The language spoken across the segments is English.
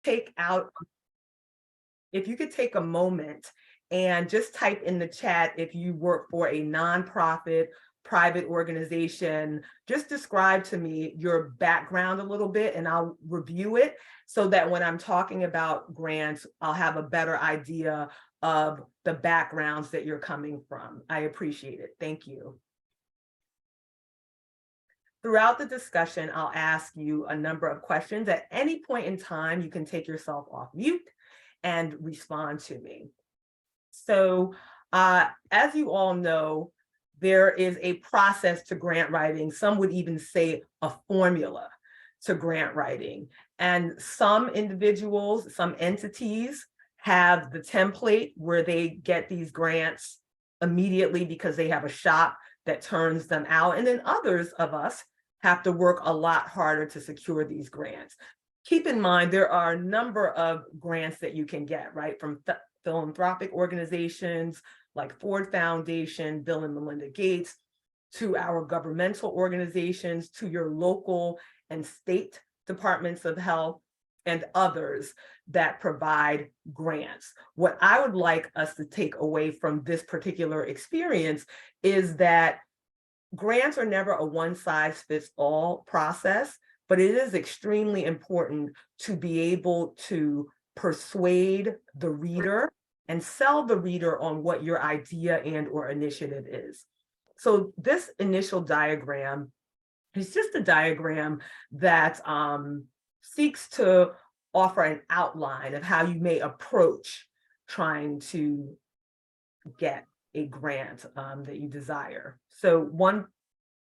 take out, if you could take a moment and just type in the chat if you work for a nonprofit, private organization, just describe to me your background a little bit and I'll review it so that when I'm talking about grants, I'll have a better idea of the backgrounds that you're coming from. I appreciate it. Thank you. Throughout the discussion, I'll ask you a number of questions. At any point in time, you can take yourself off mute and respond to me. So as you all know, there is a process to grant writing. Some would even say a formula to grant writing. And some individuals, some entities have the template where they get these grants immediately because they have a shop that turns them out. And then others of us have to work a lot harder to secure these grants. Keep in mind, there are a number of grants that you can get, right? From philanthropic organizations like Ford Foundation, Bill and Melinda Gates, to our governmental organizations, to your local and state departments of health, and others that provide grants. What I would like us to take away from this particular experience is that grants are never a one-size-fits-all process, but it is extremely important to be able to persuade the reader and sell the reader on what your idea and or initiative is. So this initial diagram is just a diagram that seeks to offer an outline of how you may approach trying to get a grant that you desire. So one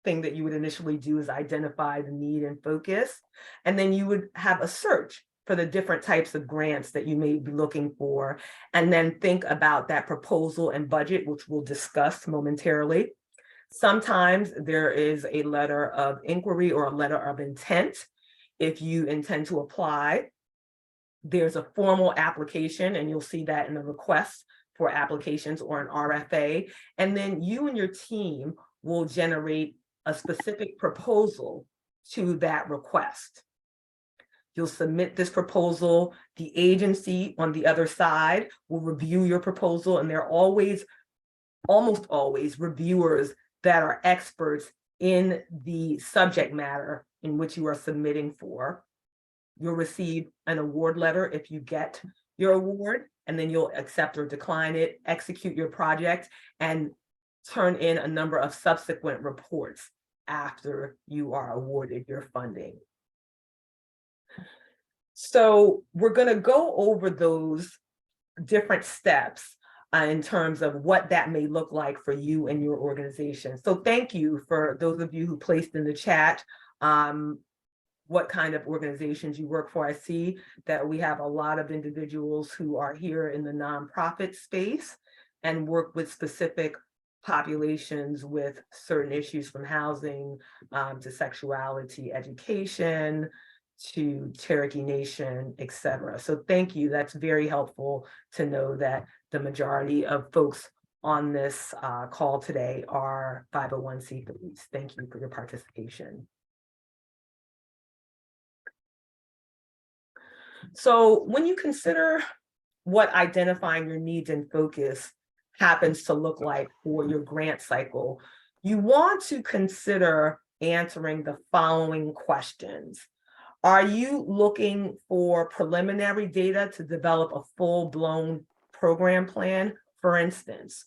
thing that you would initially do is identify the need and focus, and then you would have a search for the different types of grants that you may be looking for, and then think about that proposal and budget, which we'll discuss momentarily. Sometimes there is a letter of inquiry or a letter of intent if you intend to apply. There's a formal application, and you'll see that in the request for applications or an RFA. And then you and your team will generate a specific proposal to that request. You'll submit this proposal. The agency on the other side will review your proposal, and there are always, almost always, reviewers that are experts in the subject matter in which you are submitting for. You'll receive an award letter if you get your award, and then you'll accept or decline it, execute your project, and turn in a number of subsequent reports after you are awarded your funding. So we're going to go over those different steps in terms of what that may look like for you and your organization. So thank you for those of you who placed in the chat what kind of organizations you work for. I see that we have a lot of individuals who are here in the nonprofit space and work with specific populations with certain issues, from housing to sexuality, education, to Cherokee Nation, et cetera. So thank you. That's very helpful to know that the majority of folks on this call today are 501c3s. Thank you for your participation. So when you consider what identifying your needs and focus happens to look like for your grant cycle, you want to consider answering the following questions. Are you looking for preliminary data to develop a full-blown program plan? For instance,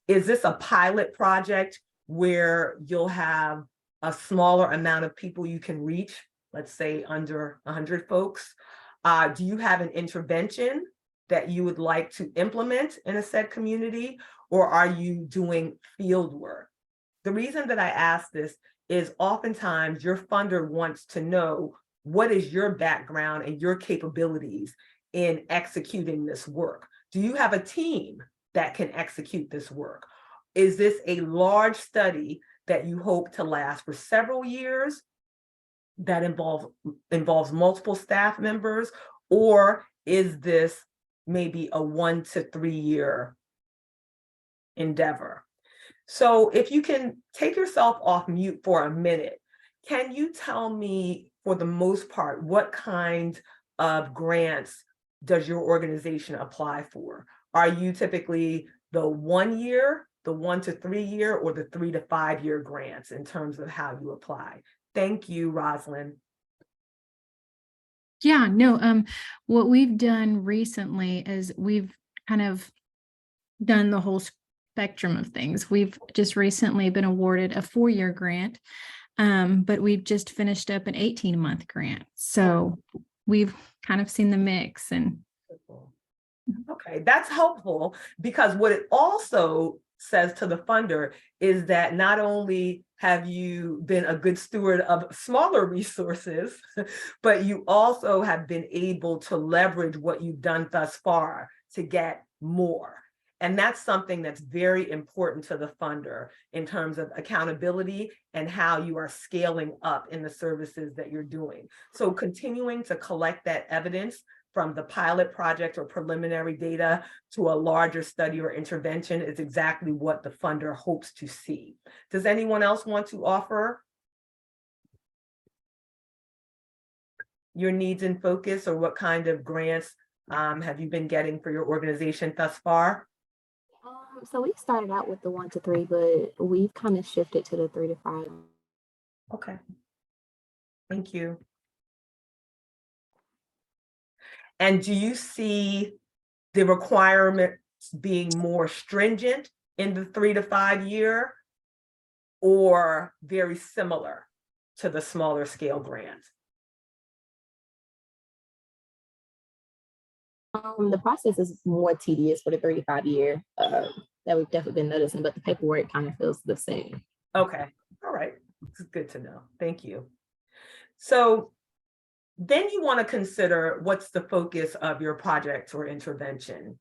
is this a pilot project where you'll have a smaller amount of people you can reach, let's say under 100 folks? Do you have an intervention that you would like to implement in a said community, or are you doing field work? The reason that I ask this is oftentimes your funder wants to know what is your background and your capabilities in executing this work. Do you have a team that can execute this work? Is this a large study that you hope to last for several years that involves multiple staff members, or is this maybe a 1 to 3 year endeavor? So if you can take yourself off mute for a minute, can you tell me, for the most part, what kind of grants does your organization apply for? Are you typically the 1 year, the 1 to 3 year, or the 3 to 5 year grants in terms of how you apply? Thank you, Rosalind. Yeah, no, what we've done recently is we've kind of done the whole spectrum of things. We've just recently been awarded a 4-year grant, but we've just finished up an 18-month grant. So we've kind of seen the mix. And okay, that's helpful, because what it also says to the funder is that not only have you been a good steward of smaller resources, but you also have been able to leverage what you've done thus far to get more. And that's something that's very important to the funder in terms of accountability and how you are scaling up in the services that you're doing. So continuing to collect that evidence from the pilot project or preliminary data to a larger study or intervention is exactly what the funder hopes to see. Does anyone else want to offer your needs and focus, or what kind of grants have you been getting for your organization thus far? So we started out with the 1 to 3, but we've kind of shifted to the 3 to 5. Okay, thank you. And do you see the requirements being more stringent in the 3 to 5 year, or very similar to the smaller scale grants? The process is more tedious for the 3 to 5 year. That we've definitely been noticing, but the paperwork kind of feels the same. Okay, all right, it's good to know. Thank you. So then you want to consider what's the focus of your project or intervention.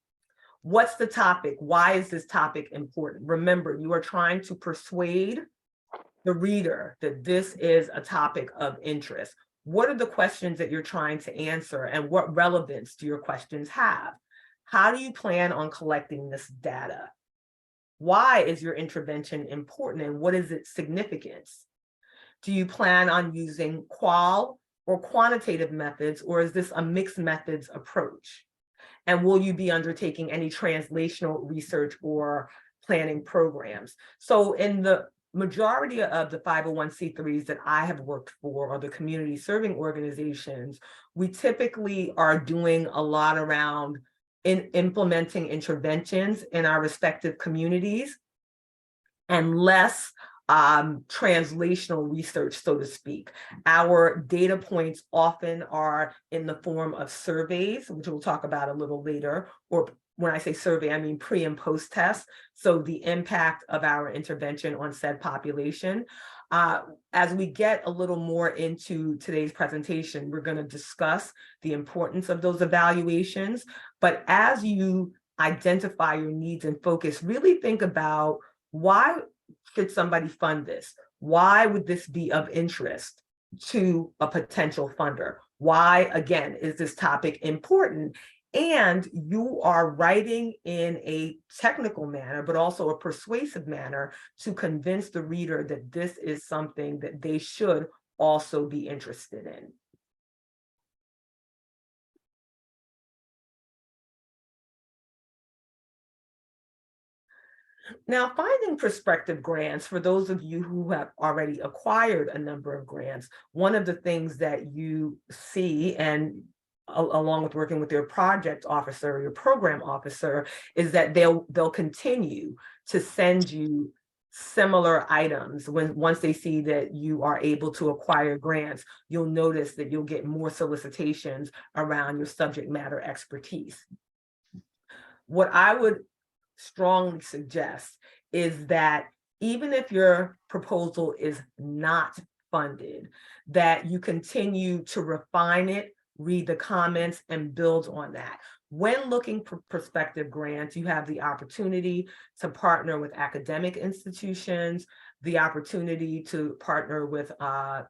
What's the topic? Why is this topic important? Remember, you are trying to persuade the reader that this is a topic of interest. What are the questions that you're trying to answer, and what relevance do your questions have? How do you plan on collecting this data? Why is your intervention important, and what is its significance? Do you plan on using qual or quantitative methods, or is this a mixed methods approach? And will you be undertaking any translational research or planning programs? So in the majority of the 501c3s that I have worked for, or the community serving organizations, we typically are doing a lot around implementing interventions in our respective communities, and less translational research, so to speak. Our data points often are in the form of surveys, which we'll talk about a little later, or when I say survey, I mean pre and post tests. So the impact of our intervention on said population. As we get a little more into today's presentation, we're going to discuss the importance of those evaluations. But as you identify your needs and focus, really think about, why should somebody fund this? Why would this be of interest to a potential funder? Why, again, is this topic important? And you are writing in a technical manner, but also a persuasive manner, to convince the reader that this is something that they should also be interested in. Now, finding prospective grants, for those of you who have already acquired a number of grants, one of the things that you see, and along with working with your project officer or your program officer, is that they'll continue to send you similar items. Once they see that you are able to acquire grants, you'll notice that you'll get more solicitations around your subject matter expertise. What I would strongly suggest is that even if your proposal is not funded, that you continue to refine it, read the comments, and build on that. When looking for prospective grants, you have the opportunity to partner with academic institutions, the opportunity to partner with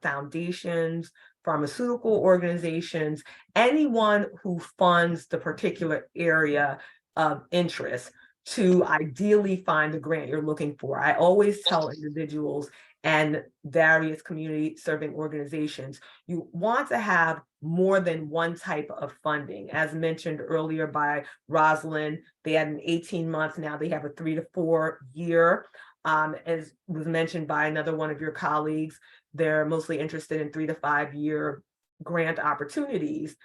foundations, pharmaceutical organizations, anyone who funds the particular area of interest, to ideally find the grant you're looking for. I always tell individuals, and various community serving organizations. You want to have more than one type of funding. As mentioned earlier by Rosalind, they had an 18-month, now they have a 3 to 4 year. As was mentioned by another one of your colleagues, they're mostly interested in 3 to 5 year grant opportunities.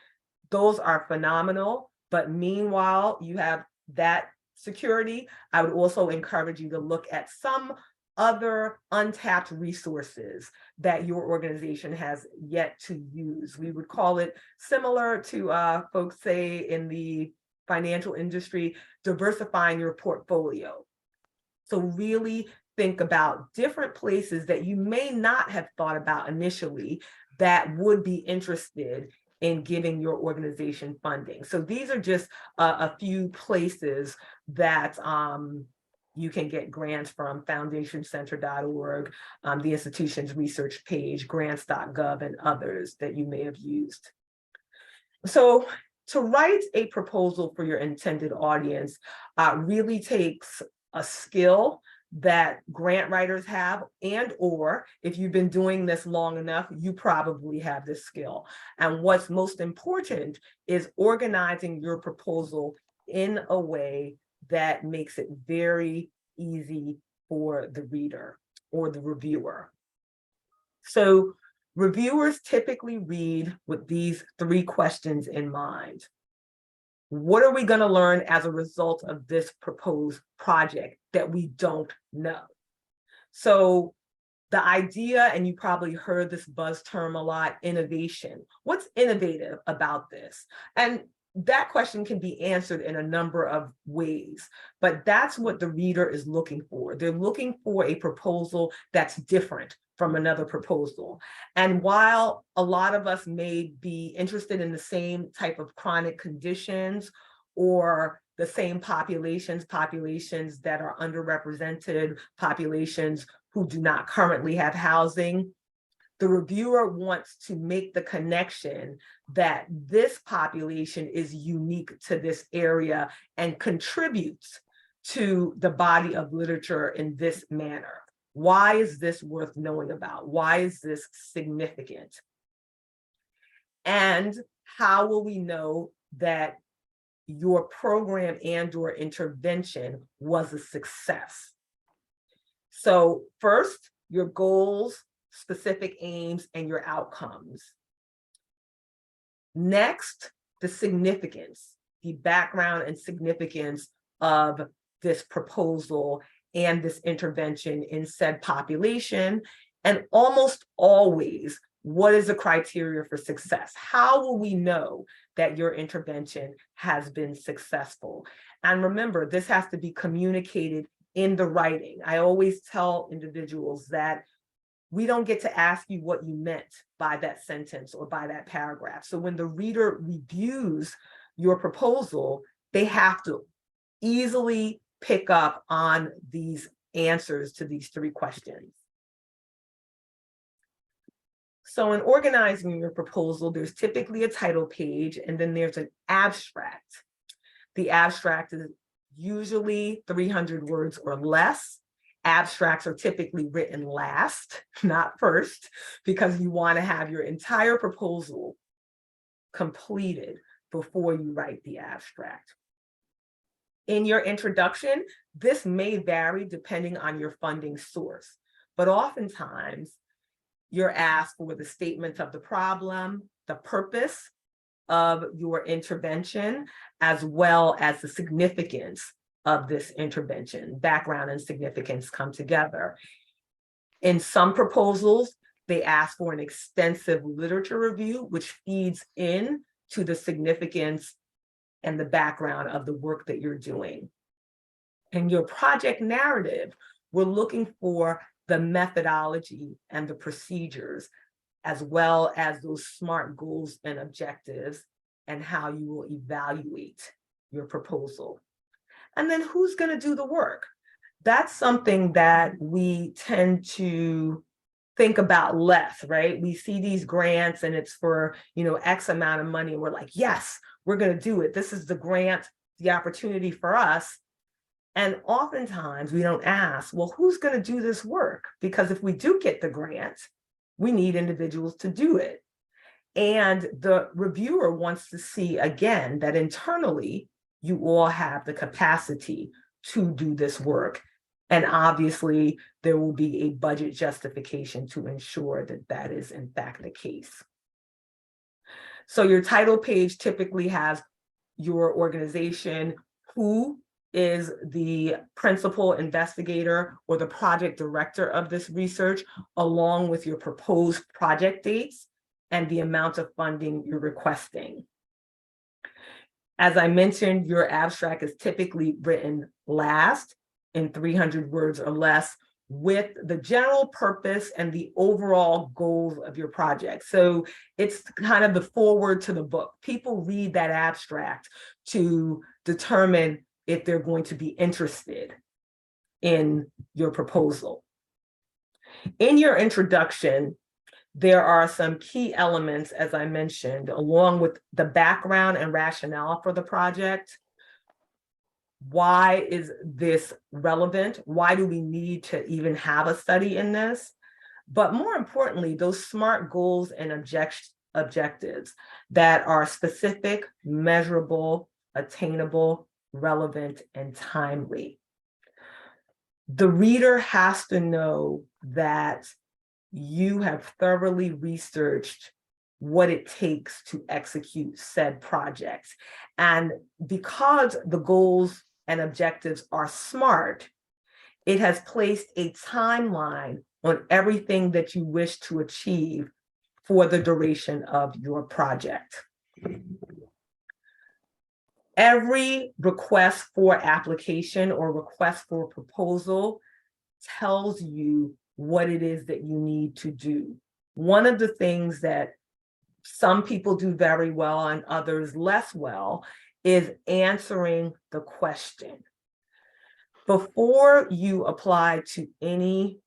Those are phenomenal, but meanwhile, you have that security. I would also encourage you to look at some other untapped resources that your organization has yet to use. We would call it similar to folks say in the financial industry, diversifying your portfolio. So really think about different places that you may not have thought about initially that would be interested in giving your organization funding. So these are just a few places that you can get grants from: foundationcenter.org, the institution's research page, grants.gov, and others that you may have used. So to write a proposal for your intended audience really takes a skill that grant writers have, and or if you've been doing this long enough, you probably have this skill. And what's most important is organizing your proposal in a way that makes it very easy for the reader or the reviewer. So reviewers typically read with these 3 questions in mind. What are we going to learn as a result of this proposed project that we don't know? So the idea, and you probably heard this buzz term a lot, innovation. What's innovative about this? And that question can be answered in a number of ways, but that's what the reader is looking for. They're looking for a proposal that's different from another proposal. And while a lot of us may be interested in the same type of chronic conditions or the same populations that are underrepresented, populations who do not currently have housing, the reviewer wants to make the connection that this population is unique to this area and contributes to the body of literature in this manner. Why is this worth knowing about? Why is this significant? And how will we know that your program and/or intervention was a success? So first, your goals, specific aims, and your outcomes. Next, the significance, the background and significance of this proposal and this intervention in said population. And almost always, what is the criteria for success? How will we know that your intervention has been successful? And remember, this has to be communicated in the writing. I always tell individuals that we don't get to ask you what you meant by that sentence or by that paragraph. So when the reader reviews your proposal, they have to easily pick up on these answers to these 3 questions. So in organizing your proposal, there's typically a title page, and then there's an abstract. The abstract is usually 300 words or less. Abstracts are typically written last, not first, because you want to have your entire proposal completed before you write the abstract. In your introduction, this may vary depending on your funding source, but oftentimes you're asked for the statement of the problem, the purpose of your intervention, as well as the significance of this intervention. Background and significance come together. In some proposals, they ask for an extensive literature review, which feeds in to the significance and the background of the work that you're doing. In your project narrative, we're looking for the methodology and the procedures, as well as those SMART goals and objectives, and how you will evaluate your proposal. And then who's going to do the work? That's something that we tend to think about less, right? We see these grants and it's for, X amount of money. And we're like, yes, we're going to do it. This is the grant, the opportunity for us. And oftentimes we don't ask, well, who's going to do this work? Because if we do get the grant, we need individuals to do it. And the reviewer wants to see, again, that internally you all have the capacity to do this work. And obviously, there will be a budget justification to ensure that that is in fact the case. So your title page typically has your organization, who is the principal investigator or the project director of this research, along with your proposed project dates and the amount of funding you're requesting. As I mentioned, your abstract is typically written last in 300 words or less, with the general purpose and the overall goals of your project. So it's kind of the foreword to the book. People read that abstract to determine if they're going to be interested in your proposal. In your introduction, there are some key elements, as I mentioned, along with the background and rationale for the project. Why is this relevant? Why do we need to even have a study in this? But more importantly, those SMART goals and objectives that are specific, measurable, attainable, relevant, and timely. The reader has to know that you have thoroughly researched what it takes to execute said projects. And because the goals and objectives are SMART, it has placed a timeline on everything that you wish to achieve for the duration of your project. Every request for application or request for proposal tells you what it is that you need to do. One of the things that some people do very well and others less well is answering the question. Before you apply to any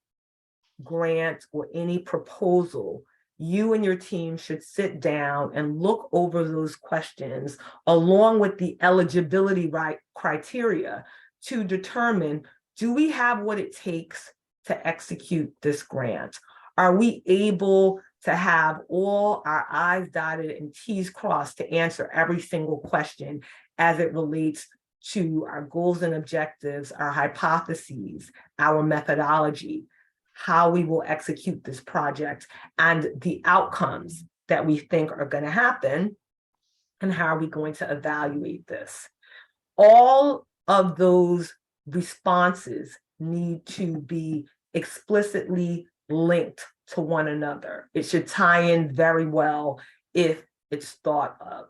grant or any proposal, you and your team should sit down and look over those questions along with the eligibility criteria to determine, do we have what it takes to execute this grant? Are we able to have all our I's dotted and T's crossed to answer every single question as it relates to our goals and objectives, our hypotheses, our methodology, how we will execute this project, and the outcomes that we think are going to happen, and how are we going to evaluate this? All of those responses need to be explicitly linked to one another. It should tie in very well if it's thought of.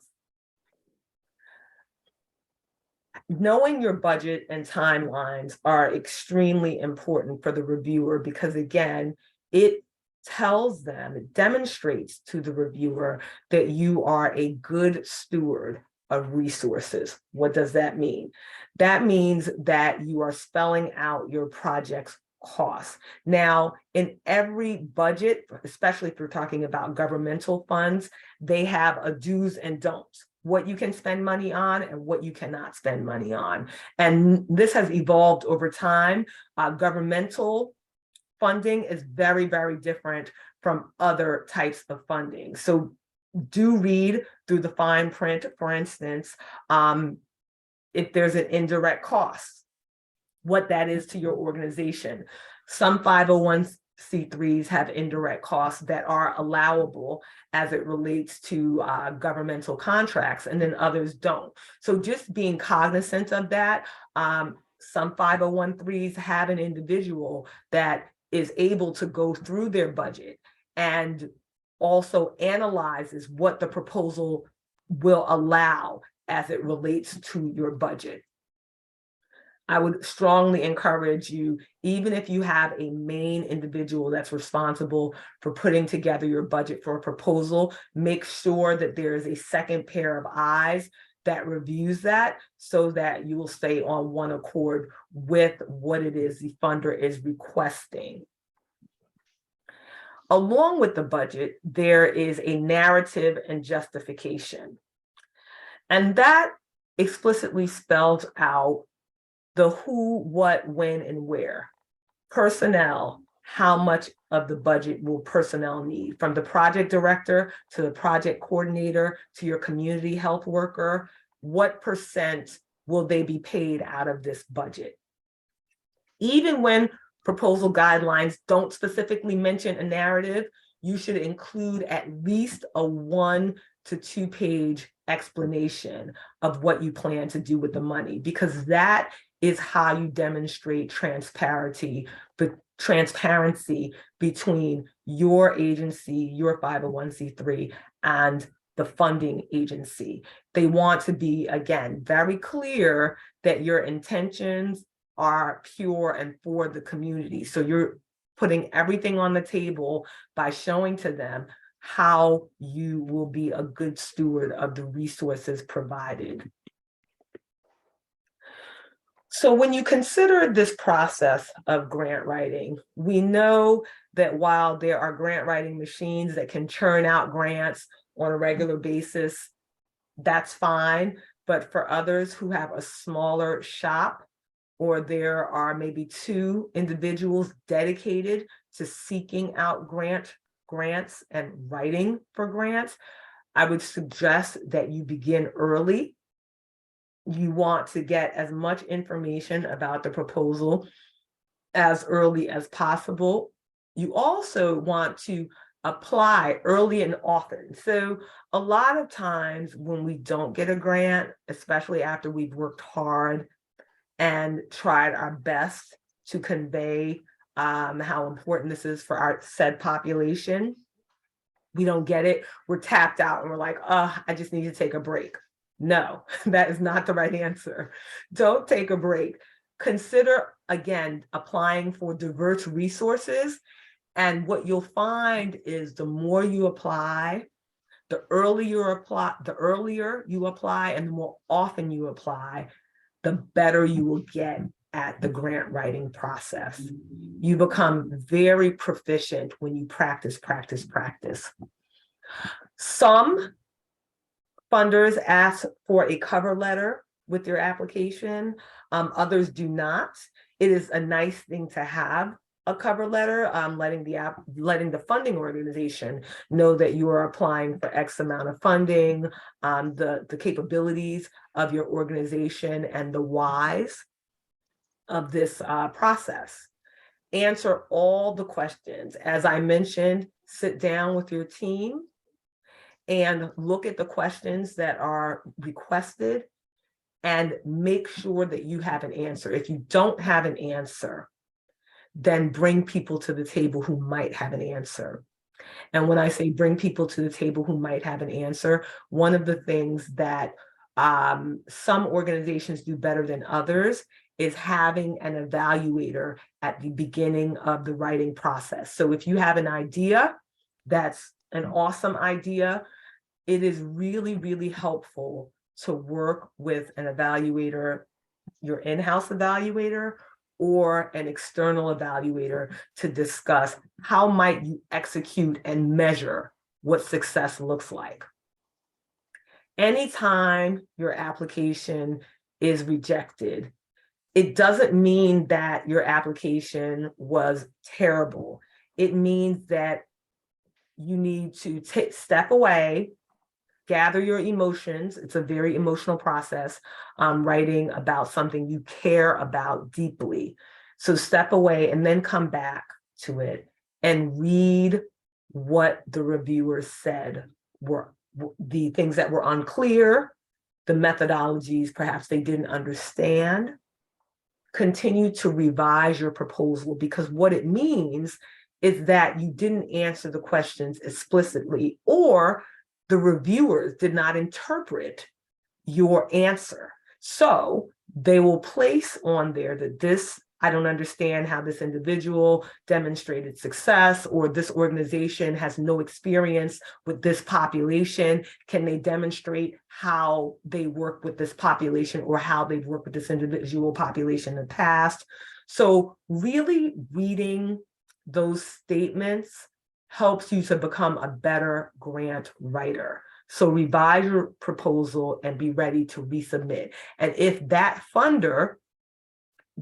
Knowing your budget and timelines are extremely important for the reviewer because, again, it tells them, it demonstrates to the reviewer that you are a good steward of resources. What does that mean? That means that you are spelling out your project's costs. Now, in every budget, especially if you're talking about governmental funds, they have a do's and don'ts, what you can spend money on and what you cannot spend money on. And this has evolved over time. Governmental funding is very, very different from other types of funding. So do read through the fine print, for instance, if there's an indirect cost, what that is to your organization. Some 501c3s have indirect costs that are allowable as it relates to governmental contracts, and then others don't. So just being cognizant of that, some 501(c)(3)s have an individual that is able to go through their budget and also analyzes what the proposal will allow as it relates to your budget. I would strongly encourage you, even if you have a main individual that's responsible for putting together your budget for a proposal, make sure that there is a second pair of eyes that reviews that so that you will stay on one accord with what it is the funder is requesting. Along with the budget, there is a narrative and justification. And that explicitly spells out the who, what, when, and where. Personnel, how much of the budget will personnel need? From the project director to the project coordinator to your community health worker, what percent will they be paid out of this budget? Even when proposal guidelines don't specifically mention a narrative, you should include at least a 1 to 2 page explanation of what you plan to do with the money, because that is how you demonstrate transparency between your agency, your 501c3, and the funding agency. They want to be, again, very clear that your intentions are pure and for the community. So you're putting everything on the table by showing to them how you will be a good steward of the resources provided. So when you consider this process of grant writing, we know that while there are grant writing machines that can churn out grants on a regular basis, that's fine. But for others who have a smaller shop, or there are maybe 2 individuals dedicated to seeking out grants and writing for grants, I would suggest that you begin early. You want to get as much information about the proposal as early as possible. You also want to apply early and often. So a lot of times when we don't get a grant, especially after we've worked hard and tried our best to convey how important this is for our said population, we don't get it, we're tapped out and we're like, oh, I just need to take a break. No, that is not the right answer. Don't take a break. Consider, again, applying for diverse resources. And what you'll find is the more you apply, the earlier you apply and the more often you apply, the better you will get at the grant writing process. You become very proficient when you practice. Some funders ask for a cover letter with your application. Others do not. It is a nice thing to have a cover letter, letting the funding organization know that you are applying for X amount of funding, the capabilities of your organization, and the whys of this process. Answer all the questions. As I mentioned, sit down with your team and look at the questions that are requested and make sure that you have an answer. If you don't have an answer, then bring people to the table who might have an answer. And when I say bring people to the table who might have an answer, one of the things that some organizations do better than others is having an evaluator at the beginning of the writing process. So if you have an idea that's an awesome idea, it is really, really helpful to work with an evaluator, your in-house evaluator, or an external evaluator to discuss how might you execute and measure what success looks like. Anytime your application is rejected, it doesn't mean that your application was terrible. It means that you need to step away, gather your emotions. It's a very emotional process, writing about something you care about deeply. So step away and then come back to it and read what the reviewers said were the things that were unclear, the methodologies perhaps they didn't understand. Continue to revise your proposal, because what it means is that you didn't answer the questions explicitly, or the reviewers did not interpret your answer. So they will place on there that I don't understand how this individual demonstrated success, or this organization has no experience with this population. Can they demonstrate how they work with this population, or how they've worked with this individual population in the past? So really reading those statements helps you to become a better grant writer. So revise your proposal and be ready to resubmit. And if that funder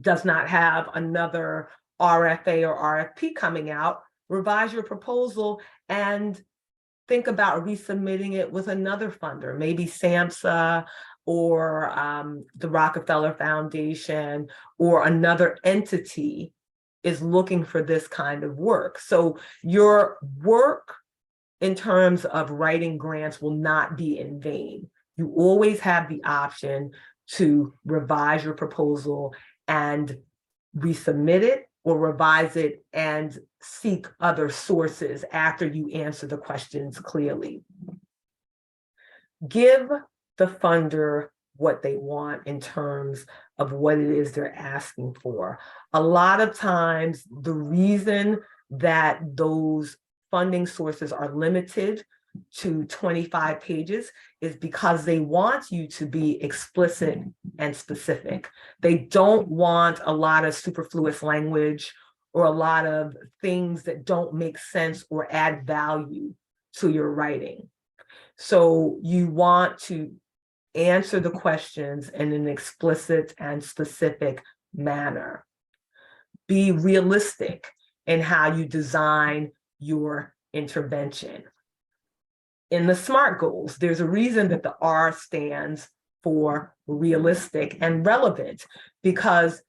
does not have another RFA or RFP coming out, revise your proposal and think about resubmitting it with another funder, maybe SAMHSA or the Rockefeller Foundation or another entity is looking for this kind of work. So your work in terms of writing grants will not be in vain. You always have the option to revise your proposal and resubmit it or revise it and seek other sources after you answer the questions clearly. Give the funder what they want in terms of what it is they're asking for. A lot of times, the reason that those funding sources are limited to 25 pages is because they want you to be explicit and specific. They don't want a lot of superfluous language or a lot of things that don't make sense or add value to your writing. So you want to answer the questions in an explicit and specific manner. Be realistic in how you design your intervention. In the SMART goals, there's a reason that the R stands for realistic and relevant, because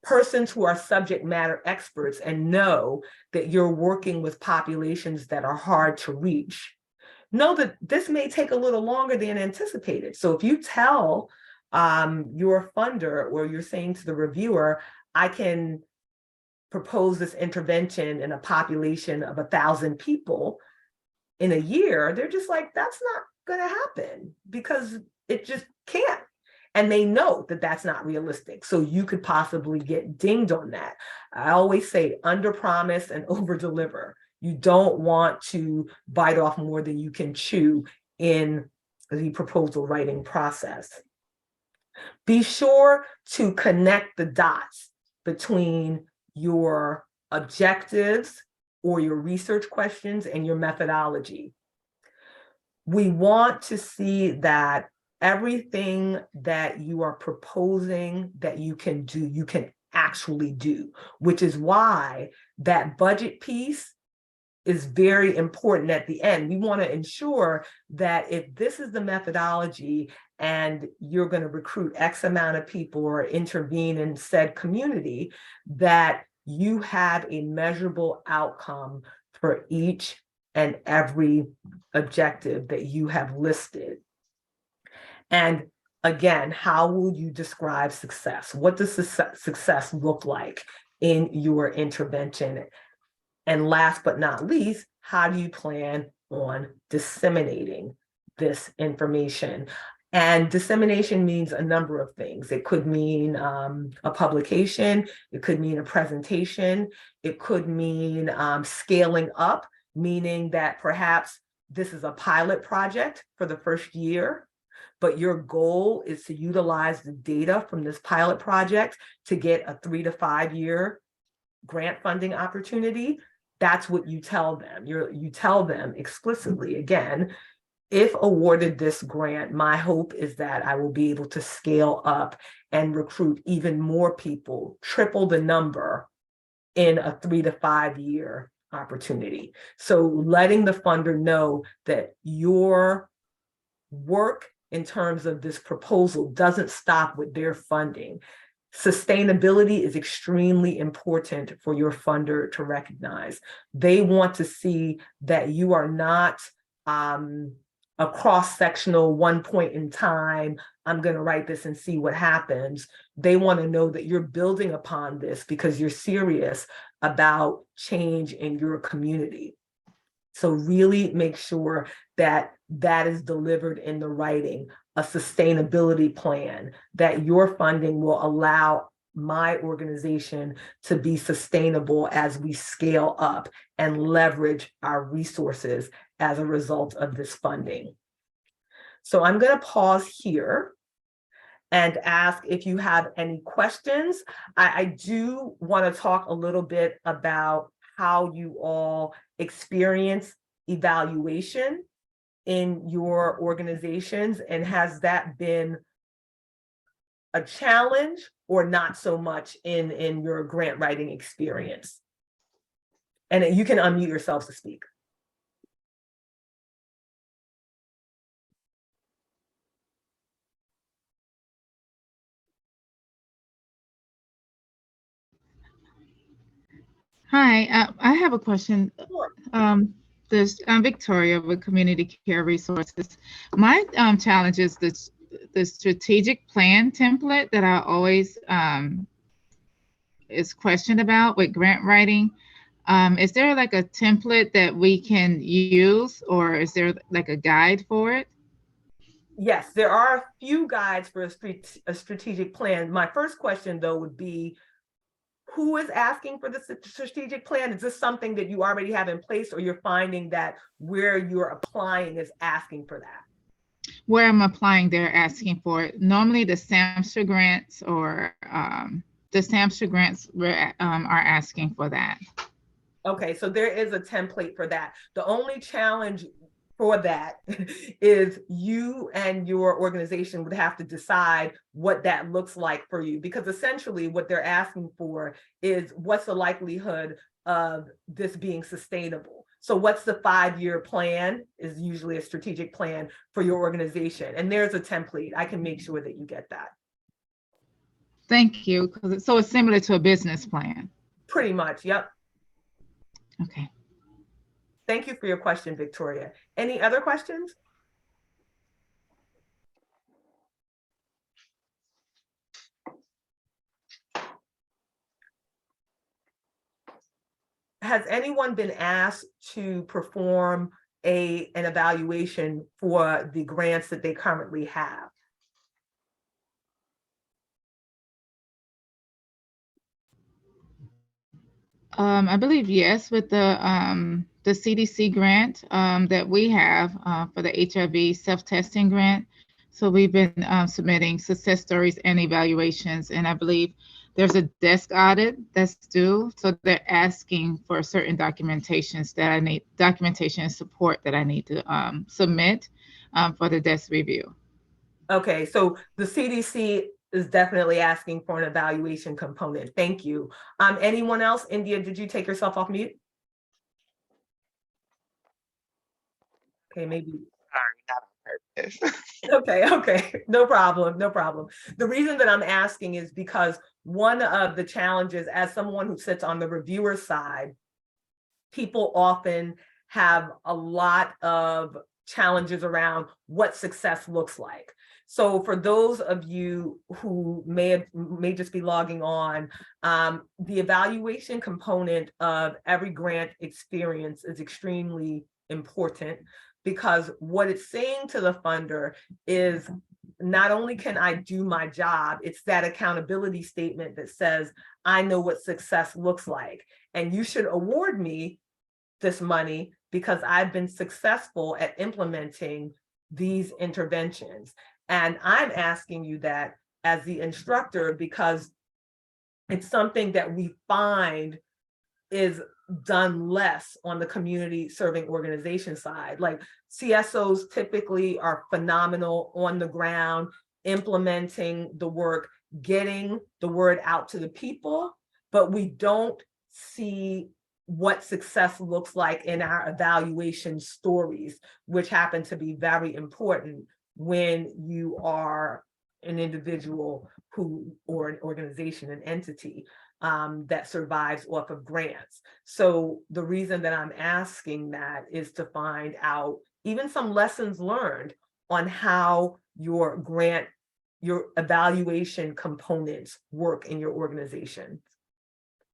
persons who are subject matter experts and know that you're working with populations that are hard to reach know that this may take a little longer than anticipated. So if you tell your funder or you're saying to the reviewer, I can propose this intervention in a population of 1,000 people in a year, they're just like, that's not going to happen because it just can't. And they know that that's not realistic. So you could possibly get dinged on that. I always say under promise and over deliver. You don't want to bite off more than you can chew in the proposal writing process. Be sure to connect the dots between your objectives or your research questions and your methodology. We want to see that everything that you are proposing that you can do, you can actually do, which is why that budget piece is very important at the end. We want to ensure that if this is the methodology and you're going to recruit X amount of people or intervene in said community, that you have a measurable outcome for each and every objective that you have listed. And again, how will you describe success? What does success look like in your intervention? And last but not least, how do you plan on disseminating this information? And dissemination means a number of things. It could mean a publication, it could mean a presentation, it could mean scaling up, meaning that perhaps this is a pilot project for the first year, but your goal is to utilize the data from this pilot project to get a 3 to 5 year grant funding opportunity. That's what you tell them. You tell them explicitly, again, if awarded this grant, my hope is that I will be able to scale up and recruit even more people, triple the number in a 3 to 5 year opportunity. So letting the funder know that your work in terms of this proposal doesn't stop with their funding. Sustainability is extremely important for your funder to recognize. They want to see that you are not a cross-sectional one point in time, I'm going to write this and see what happens. They want to know that you're building upon this because you're serious about change in your community. So really make sure that that is delivered in the writing, a sustainability plan, that your funding will allow my organization to be sustainable as we scale up and leverage our resources as a result of this funding. So I'm going to pause here and ask if you have any questions. I do want to talk a little bit about how you all experience evaluation in your organizations, and has that been a challenge or not so much in your grant writing experience? And you can unmute yourselves to speak. Hi, I have a question. Sure. I'm Victoria with Community Care Resources. My challenge is the strategic plan template that I always is questioned about with grant writing. Is there like a template that we can use, or is there like a guide for it? Yes, there are a few guides for a strategic plan. My first question, though, would be, who is asking for the strategic plan? Is this something that you already have in place, or you're finding that where you're applying is asking for that? Where I'm applying, they're asking for it. Normally, the SAMHSA grants or the SAMHSA grants are asking for that. Okay, so there is a template for that. The only challenge for that is you and your organization would have to decide what that looks like for you, because essentially what they're asking for is, what's the likelihood of this being sustainable? So what's the 5-year plan is usually a strategic plan for your organization. And there's a template. I can make sure that you get that. Thank you. So it's similar to a business plan. Pretty much, yep. Okay. Thank you for your question, Victoria. Any other questions? Has anyone been asked to perform an evaluation for the grants that they currently have? I believe yes, with the CDC grant that we have for the HIV self-testing grant. So we've been submitting success stories and evaluations, and I believe there's a desk audit that's due. So they're asking for certain documentations that I need, documentation and support that I need to submit for the desk review. Okay, so the CDC is definitely asking for an evaluation component. Thank you. Anyone else? India, did you take yourself off mute? Okay, maybe. Sorry, not on purpose. Okay, no problem, no problem. The reason that I'm asking is because one of the challenges, as someone who sits on the reviewer side, people often have a lot of challenges around what success looks like. So for those of you who may just be logging on, the evaluation component of every grant experience is extremely important, because what it's saying to the funder is, not only can I do my job, it's that accountability statement that says, I know what success looks like, and you should award me this money because I've been successful at implementing these interventions. And I'm asking you that as the instructor, because it's something that we find is done less on the community serving organization side. Like, CSOs typically are phenomenal on the ground, implementing the work, getting the word out to the people, but we don't see what success looks like in our evaluation stories, which happen to be very important when you are an individual who, or an organization, an entity that survives off of grants. So the reason that I'm asking that is to find out even some lessons learned on how your grant, your evaluation components work in your organization.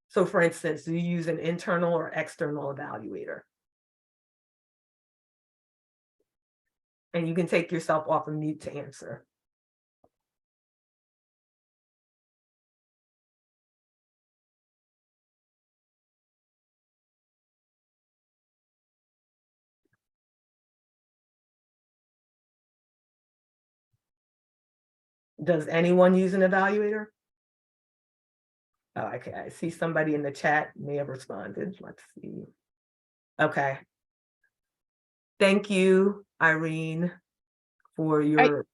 So for instance, do you use an internal or external evaluator? And you can take yourself off of mute to answer. Does anyone use an evaluator? Oh, okay, I see somebody in the chat may have responded. Let's see. Okay. Thank you, Irene, for your.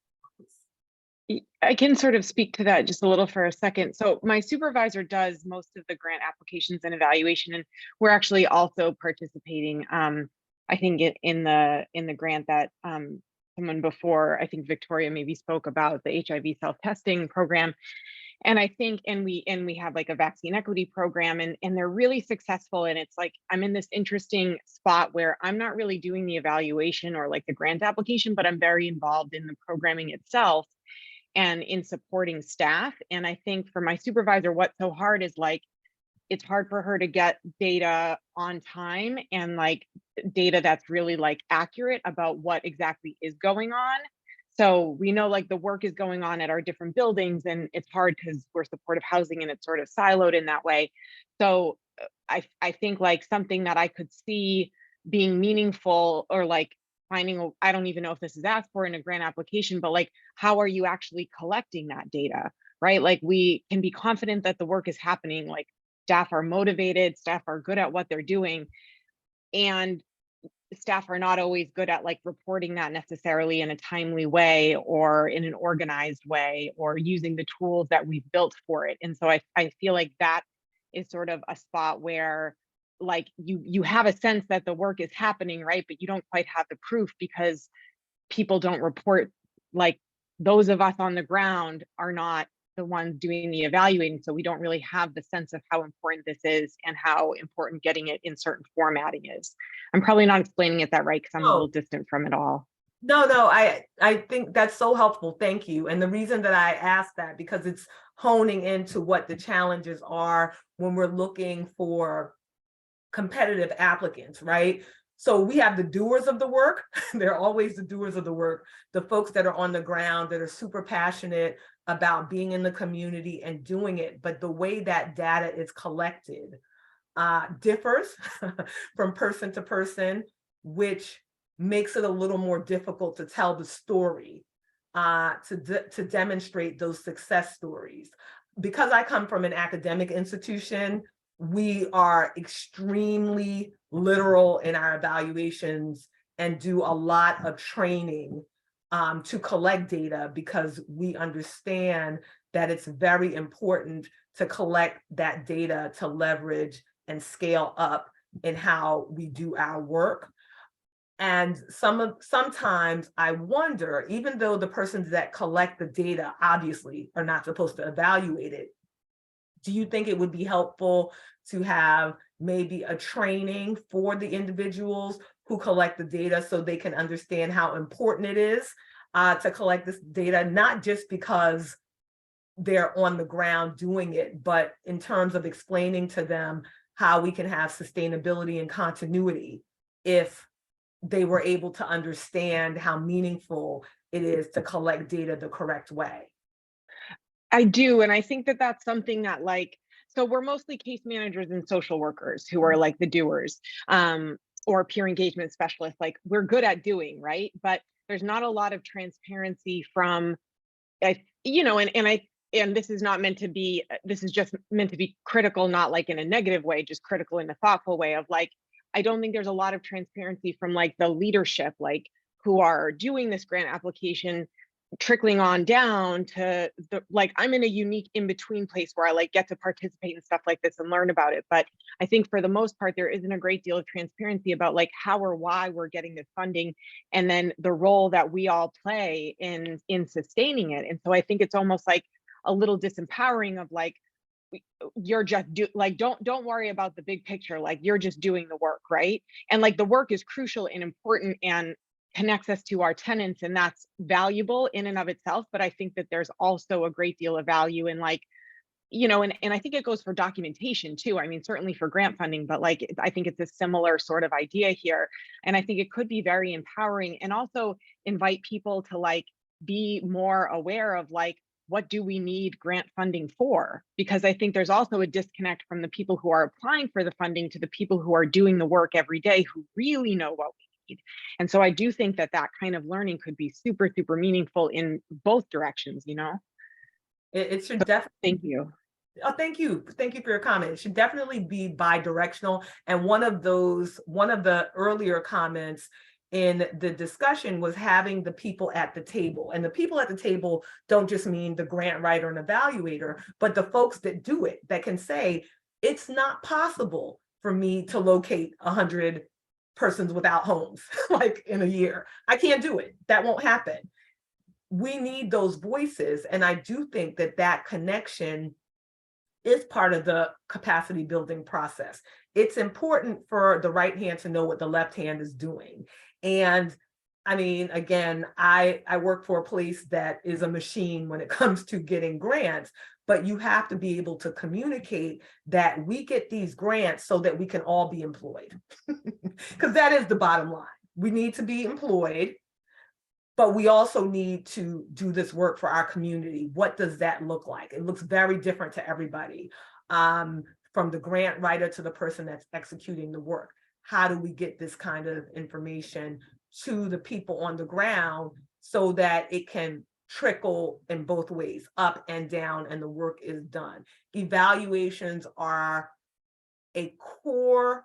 I can sort of speak to that just a little for a second. So my supervisor does most of the grant applications and evaluation, and we're actually also participating. I think in the grant that someone before, I think Victoria maybe spoke about, the HIV self-testing program. And I think, and we have like a vaccine equity program, and they're really successful. And it's like, I'm in this interesting spot where I'm not really doing the evaluation or like the grant application, but I'm very involved in the programming itself and in supporting staff. And I think for my supervisor, what's so hard is like, it's hard for her to get data on time and like data that's really like accurate about what exactly is going on. So we know like the work is going on at our different buildings, and it's hard because we're supportive housing and it's sort of siloed in that way. So I think like something that I could see being meaningful, or like finding, I don't even know if this is asked for in a grant application, but like, how are you actually collecting that data, right? Like we can be confident that the work is happening, like staff are motivated, staff are good at what they're doing, and staff are not always good at like reporting that necessarily in a timely way or in an organized way or using the tools that we've built for it. And so I feel like that is sort of a spot where like you have a sense that the work is happening, right? But you don't quite have the proof because people don't report, like those of us on the ground are not the ones doing the evaluating. So we don't really have the sense of how important this is and how important getting it in certain formatting is. I'm probably not explaining it that right because I'm a little distant from it all. No, I think that's so helpful. Thank you. And the reason that I asked that, because it's honing into what the challenges are when we're looking for competitive applicants, right? So we have the doers of the work. They're always the doers of the work, the folks that are on the ground that are super passionate about being in the community and doing it. But the way that data is collected differs from person to person, which makes it a little more difficult to tell the story, to demonstrate those success stories. Because I come from an academic institution, we are extremely literal in our evaluations and do a lot of training to collect data, because we understand that it's very important to collect that data to leverage and scale up in how we do our work. And sometimes I wonder, even though the persons that collect the data obviously are not supposed to evaluate it, do you think it would be helpful to have maybe a training for the individuals who collect the data so they can understand how important it is to collect this data, not just because they're on the ground doing it, but in terms of explaining to them how we can have sustainability and continuity if they were able to understand how meaningful it is to collect data the correct way? I do. And I think that that's something that like, so we're mostly case managers and social workers who are like the doers, or peer engagement specialists. Like we're good at doing, right? But there's not a lot of transparency from, and this is not meant to be, this is just meant to be critical, not like in a negative way, just critical in a thoughtful way of like, I don't think there's a lot of transparency from like the leadership, like who are doing this grant application, trickling on down to the, like, I'm in a unique in-between place where I like get to participate in stuff like this and learn about it. But I think for the most part, there isn't a great deal of transparency about like how or why we're getting this funding, and then the role that we all play in sustaining it. And so I think it's almost like a little disempowering of like, you're just don't worry about the big picture, like you're just doing the work, right? And like the work is crucial and important and connects us to our tenants, and that's valuable in and of itself. But I think that there's also a great deal of value in like, and I think it goes for documentation too. I mean, certainly for grant funding, but like, I think it's a similar sort of idea here. And I think it could be very empowering and also invite people to like be more aware of like, what do we need grant funding for? Because I think there's also a disconnect from the people who are applying for the funding to the people who are doing the work every day, who really know what we need. And so I do think that that kind of learning could be super, super meaningful in both directions, It should definitely. Thank you. Oh, thank you. Thank you for your comment. It should definitely be bi-directional. And one of the earlier comments in the discussion was having the people at the table. And the people at the table don't just mean the grant writer and evaluator, but the folks that do it, that can say, it's not possible for me to locate 100 persons without homes like in a year. I can't do it. That won't happen. We need those voices. And I do think that that connection is part of the capacity building process. It's important for the right hand to know what the left hand is doing. And I mean, again, I work for a place that is a machine when it comes to getting grants, but you have to be able to communicate that we get these grants so that we can all be employed. Because that is the bottom line. We need to be employed, but we also need to do this work for our community. What does that look like? It looks very different to everybody, from the grant writer to the person that's executing the work. How do we get this kind of information to the people on the ground so that it can trickle in both ways, up and down, and the work is done? Evaluations are a core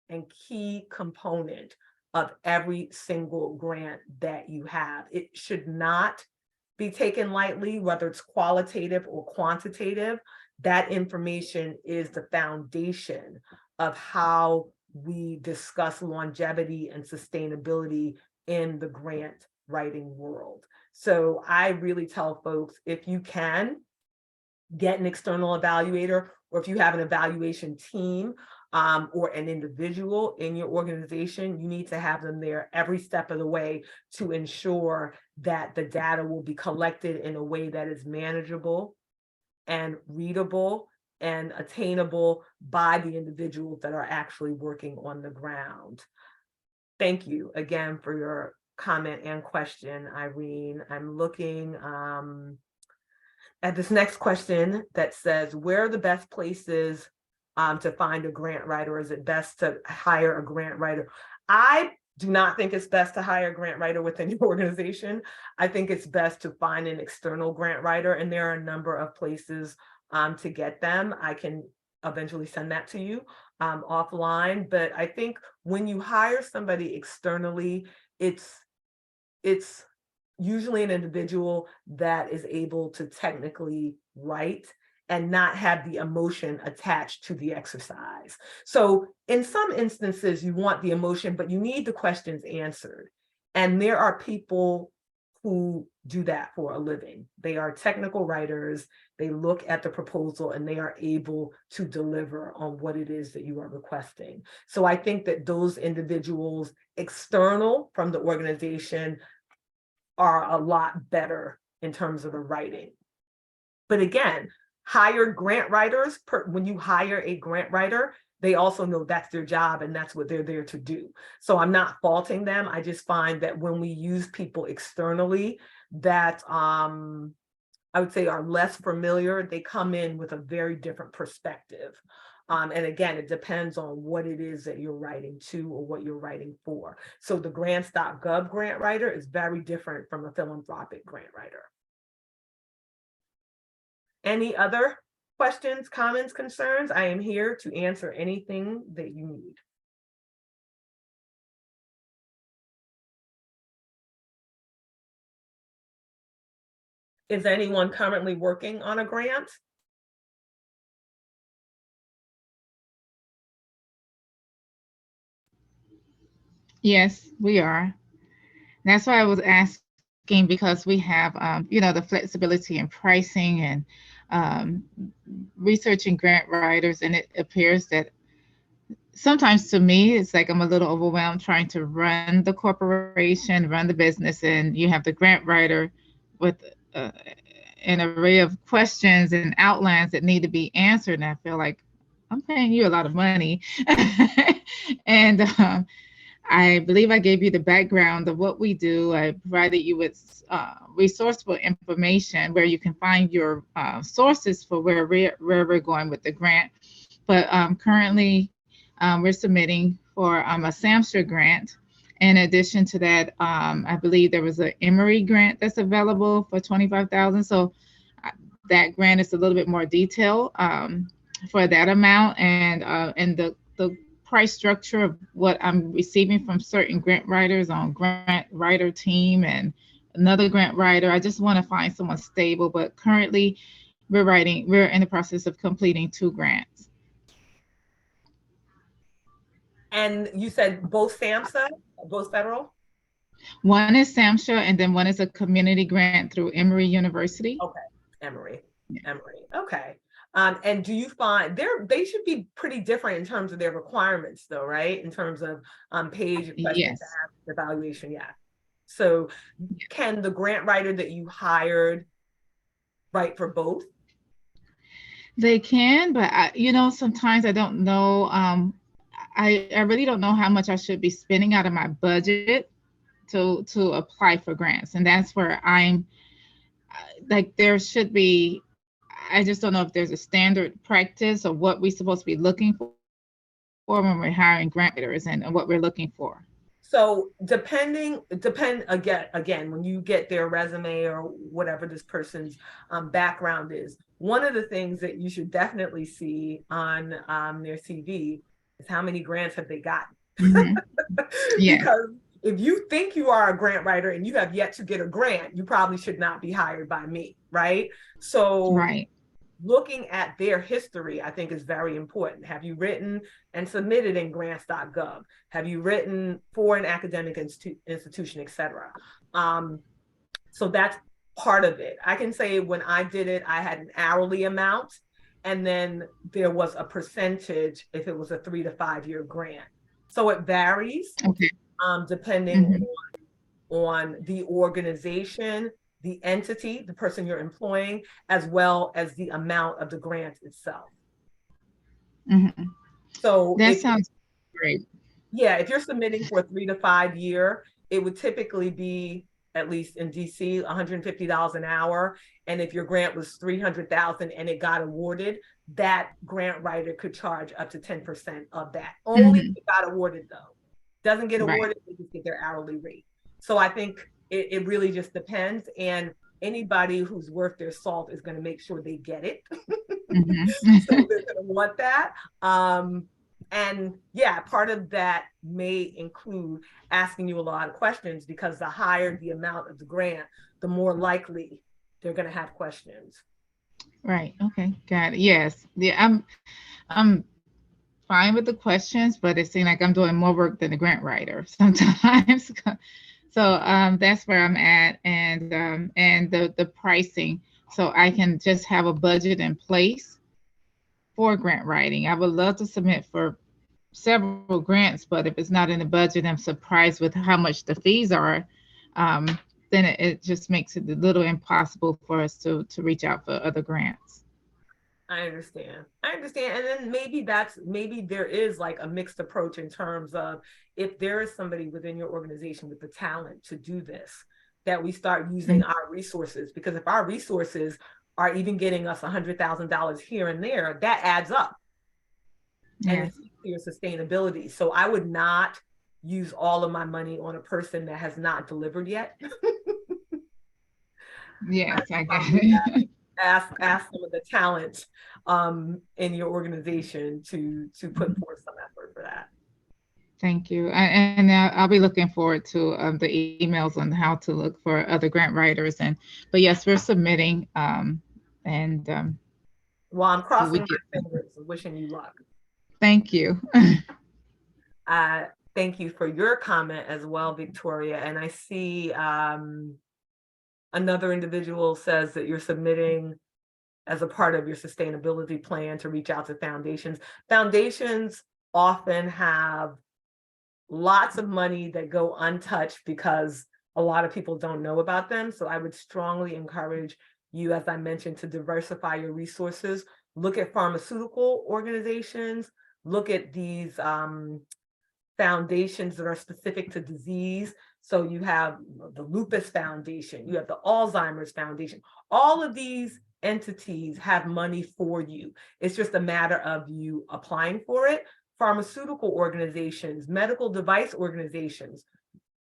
and key component of every single grant that you have. It should not be taken lightly, whether it's qualitative or quantitative. That information is the foundation of how we discuss longevity and sustainability in the grant writing world. So I really tell folks, if you can get an external evaluator, or if you have an evaluation team, or an individual in your organization, you need to have them there every step of the way to ensure that the data will be collected in a way that is manageable and readable and attainable by the individuals that are actually working on the ground. Thank you again for your comment and question, Irene. I'm looking at this next question that says, where are the best places to find a grant writer? Is it best to hire a grant writer? I do not think it's best to hire a grant writer within your organization. I think it's best to find an external grant writer, and there are a number of places to get them. I can eventually send that to you offline, but I think when you hire somebody externally, it's usually an individual that is able to technically write and not have the emotion attached to the exercise. So in some instances, you want the emotion, but you need the questions answered. And there are people who do that for a living. They are technical writers. They look at the proposal and they are able to deliver on what it is that you are requesting. So I think that those individuals external from the organization are a lot better in terms of the writing. But again, hire grant writers. When you hire a grant writer, they also know that's their job and that's what they're there to do. So I'm not faulting them. I just find that when we use people externally that I would say are less familiar, they come in with a very different perspective. And again, it depends on what it is that you're writing to or what you're writing for. So the grants.gov grant writer is very different from a philanthropic grant writer. Any other questions, comments, concerns? I am here to answer anything that you need. Is anyone currently working on a grant? Yes, we are. That's why I was asking, because we have, the flexibility in pricing and researching grant writers, and it appears that sometimes to me, it's like I'm a little overwhelmed trying to run the corporation, run the business, and you have the grant writer with an array of questions and outlines that need to be answered. And I feel like I'm paying you a lot of money. And I believe I gave you the background of what we do. I provided you with resourceful information where you can find your sources for where we're going with the grant. But currently, we're submitting for a SAMHSA grant. In addition to that, I believe there was an Emory grant that's available for $25,000. So that grant is a little bit more detailed for that amount, and the price structure of what I'm receiving from certain grant writers on grant writer team and another grant writer. I just want to find someone stable, but currently we're in the process of completing 2 grants. And you said both SAMHSA, both federal? One is SAMHSA, and then one is a community grant through Emory University. Okay, Emory, Yeah. Emory, okay. And do you find they should be pretty different in terms of their requirements though, right? In terms of page, questions, Yes. asked, evaluation, yeah. So can the grant writer that you hired write for both? They can, but sometimes I don't know. I really don't know how much I should be spending out of my budget to apply for grants, and that's where I'm like, there should be. I just don't know if there's a standard practice or what we're supposed to be looking for when we're hiring grant writers and what we're looking for. So depend again, when you get their resume or whatever this person's background is, one of the things that you should definitely see on their CV is how many grants have they gotten. Mm-hmm. Yeah. Because if you think you are a grant writer and you have yet to get a grant, you probably should not be hired by me, right? So Right. Looking at their history, I think, is very important. Have you written and submitted in grants.gov? Have you written for an academic institution, et cetera? So that's part of it. I can say when I did it, I had an hourly amount, and then there was a percentage if it was a 3 to 5 year grant. So it varies, Okay. Depending on the organization, the entity, the person you're employing, as well as the amount of the grant itself. Mm-hmm. So that sounds great. Yeah, if you're submitting for a 3 to 5 year, it would typically be, at least in DC, $150 an hour. And if your grant was $300,000 and it got awarded, that grant writer could charge up to 10% of that. Only if it got awarded though. Doesn't get awarded, they just get their hourly rate. So I think it really just depends, and anybody who's worth their salt is going to make sure they get it. So they're going to want that. And yeah, part of that may include asking you a lot of questions, because the higher the amount of the grant, the more likely they're going to have questions. Right. Okay. Got it. Yes. Yeah. I'm fine with the questions, but it seems like I'm doing more work than the grant writer sometimes. So that's where I'm at, and the pricing, so I can just have a budget in place for grant writing. I would love to submit for several grants, but if it's not in the budget, I'm surprised with how much the fees are. Then it just makes it a little impossible for us to reach out for other grants. I understand. And then maybe there is like a mixed approach in terms of, if there is somebody within your organization with the talent to do this, that we start using our resources, because if our resources are even getting us $100,000 here and there, that adds up. Yeah. And it's your sustainability. So I would not use all of my money on a person that has not delivered yet. Yes, I get it. Ask some of the talent in your organization to put forth some effort for that. Thank you. And I'll be looking forward to the emails on how to look for other grant writers. But yes, we're submitting. Well, I'm crossing my fingers and wishing you luck. Thank you. Thank you for your comment as well, Victoria. And I see another individual says that you're submitting as a part of your sustainability plan to reach out to foundations. Foundations often have lots of money that go untouched because a lot of people don't know about them. So I would strongly encourage you, as I mentioned, to diversify your resources. Look at pharmaceutical organizations, look at these foundations that are specific to disease. So you have the Lupus Foundation, you have the Alzheimer's Foundation. All of these entities have money for you. It's just a matter of you applying for it. Pharmaceutical organizations, medical device organizations,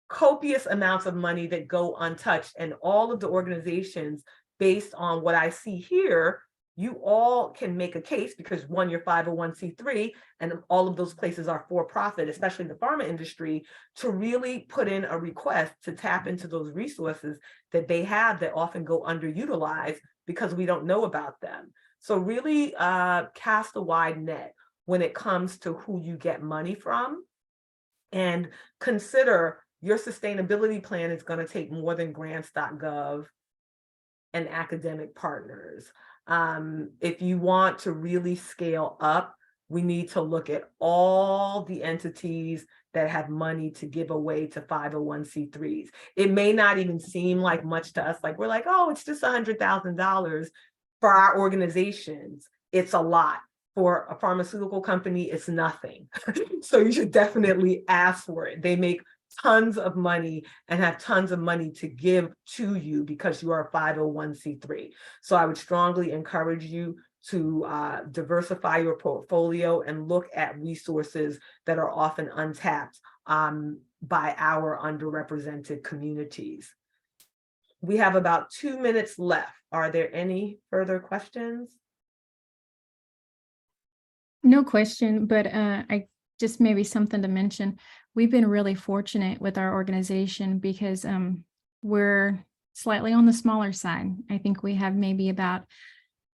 copious amounts of money that go untouched. And all of the organizations, based on what I see here, you all can make a case because one, you're 501c3 and all of those places are for profit, especially the pharma industry, to really put in a request to tap into those resources that they have that often go underutilized because we don't know about them. So really cast a wide net when it comes to who you get money from, and consider your sustainability plan is going to take more than grants.gov and academic partners. If you want to really scale up, we need to look at all the entities that have money to give away to 501c3s. It may not even seem like much to us, like we're like, oh, it's just $100,000. For our organizations, it's a lot. For a pharmaceutical company, it's nothing. So you should definitely ask for it. They make tons of money and have tons of money to give to you because you are a 501c3. So I would strongly encourage you to diversify your portfolio and look at resources that are often untapped by our underrepresented communities. We have about 2 minutes left. Are there any further questions? No question, but I just maybe something to mention. We've been really fortunate with our organization because we're slightly on the smaller side. I think we have maybe about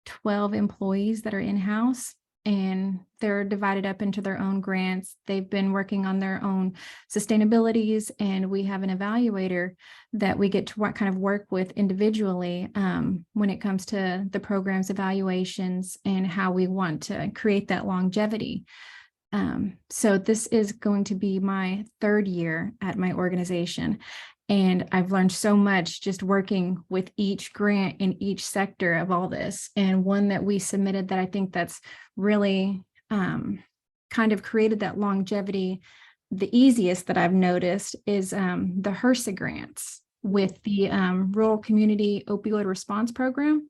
12 employees that are in-house, and they're divided up into their own grants. They've been working on their own sustainabilities, and we have an evaluator that we get to kind of work with individually when it comes to the program's evaluations and how we want to create that longevity. So this is going to be my 3rd year at my organization. And I've learned so much just working with each grant in each sector of all this. And one that we submitted that I think that's really kind of created that longevity, the easiest that I've noticed is the HRSA grants with the Rural Community Opioid Response Program.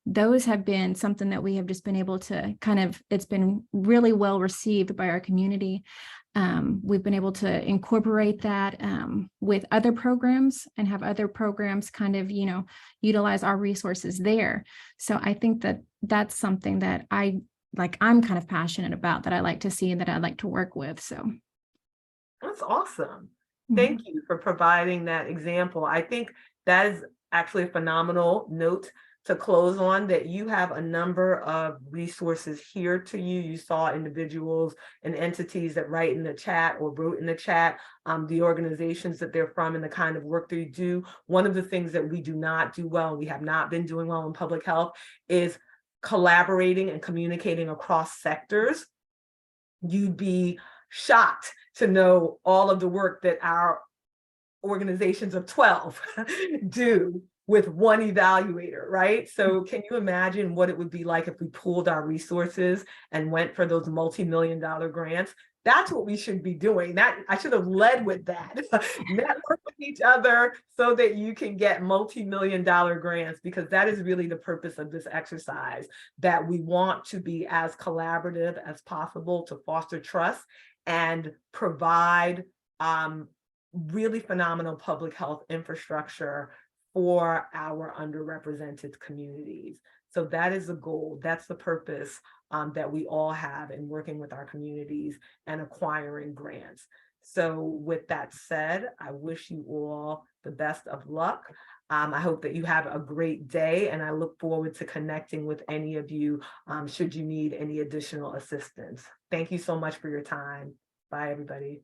Those have been something that we have just been able to it's been really well received by our community. We've been able to incorporate that with other programs and have other programs kind of, utilize our resources there. So I think that that's something that I'm kind of passionate about, that I like to see and that I like to work with. So that's awesome. Thank you for providing that example. I think that is actually a phenomenal note to close on, that you have a number of resources here to you. You saw individuals and entities that write in the chat or wrote in the chat, the organizations that they're from and the kind of work they do. One of the things that we do not do well, we have not been doing well in public health, is collaborating and communicating across sectors. You'd be shocked to know all of the work that our organizations of 12 do with one evaluator, right? So can you imagine what it would be like if we pooled our resources and went for those multi-million-dollar grants? That's what we should be doing. That I should have led with that. Network with each other so that you can get multi-million-dollar grants, because that is really the purpose of this exercise, that we want to be as collaborative as possible to foster trust and provide really phenomenal public health infrastructure for our underrepresented communities. So that is the goal. That's the purpose that we all have in working with our communities and acquiring grants. So with that said, I wish you all the best of luck. I hope that you have a great day, and I look forward to connecting with any of you should you need any additional assistance. Thank you so much for your time. Bye, everybody.